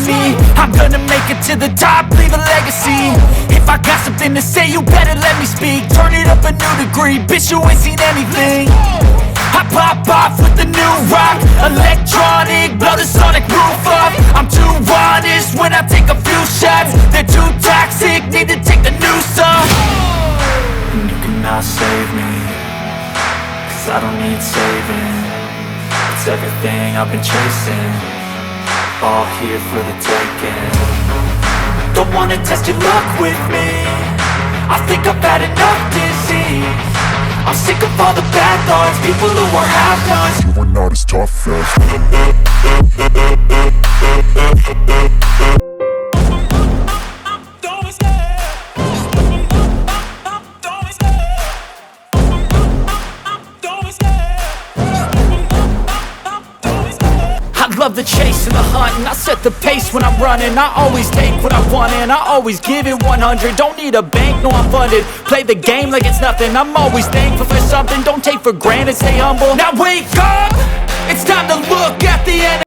me. I'm gonna make it to the top, leave a legacy. If I got something to say, you better let me speak. Turn it up a new degree, bitch, you ain't seen anything. I pop off with the new rock, electronic, blow the sonic roof up. I'm too honest when I take a few shots. They're too toxic, need to take the noose off. And you cannot save me, cause I don't need saving. It's everything I've been chasing, all here for the taking. Don't wanna test your luck with me, I think I've had enough disease. I'm sick of all the bad thoughts, people who are half-nots. You are not as tough as I love the chase and the hunt, and I set the pace when I'm running. I always take what I want and I always give it 100. Don't need a bank, no I'm funded. Play the game like it's nothing, I'm always thankful for something. Don't take for granted, stay humble. Now wake up, it's time to look at the end